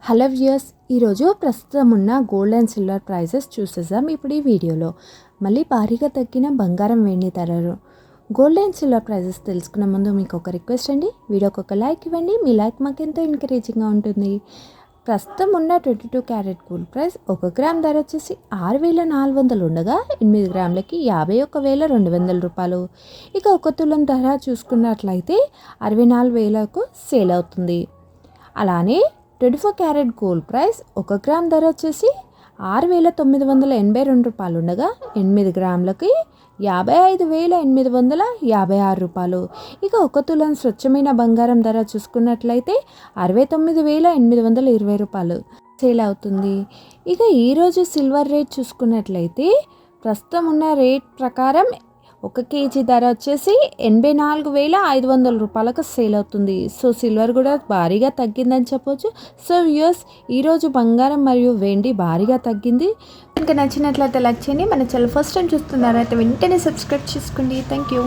Hello viewers, ఈరోజు ప్రస్తుతం ఉన్న గోల్డ్ అండ్ సిల్వర్ ప్రైజెస్ చూసేద్దాం ఇప్పుడు ఈ వీడియోలో. మళ్ళీ భారీగా తగ్గిన బంగారం వెండి ధరలు, గోల్డ్ అండ్ సిల్వర్ ప్రైజెస్ తెలుసుకునే ముందు మీకు ఒక రిక్వెస్ట్ అండి, వీడియోకి ఒక లైక్ ఇవ్వండి. మీ లైక్ మాకు ఎంతో ఎంకరేజింగ్గా ఉంటుంది. ప్రస్తుతం ఉన్న 22 క్యారెట్ గోల్డ్ ప్రైస్ 1 గ్రామ్ ధర వచ్చేసి 6,400 ఉండగా 8 గ్రాములకి 51,200 రూపాయలు. ఇక 1 తులం ధర చూసుకున్నట్లయితే 64,000కు సేల్ అవుతుంది. అలానే 24 క్యారెట్ గోల్డ్ ప్రైస్ 1 గ్రామ్ ధర వచ్చేసి 6,982 రూపాయలు ఉండగా 8 గ్రాములకి 55,856 రూపాయలు. ఇక 1 తులం స్వచ్ఛమైన బంగారం ధర చూసుకున్నట్లయితే 69,820 రూపాయలు సేల్ అవుతుంది. ఇక ఈరోజు సిల్వర్ రేట్ చూసుకున్నట్లయితే ప్రస్తుతం ఉన్న రేట్ ప్రకారం 1 కేజీ ధర వచ్చేసి 84,500 రూపాయలకు సేల్ అవుతుంది. సో సిల్వర్ కూడా భారీగా తగ్గిందని చెప్పొచ్చు. సో వ్యూయర్స్, ఈరోజు బంగారం మరియు వెండి భారీగా తగ్గింది. ఇంకా నచ్చినట్లయితే లైక్ చేయండి. మన ఛానల్ ఫస్ట్ టైం చూస్తున్నారైతే వెంటనే సబ్స్క్రైబ్ చేసుకోండి. Thank you.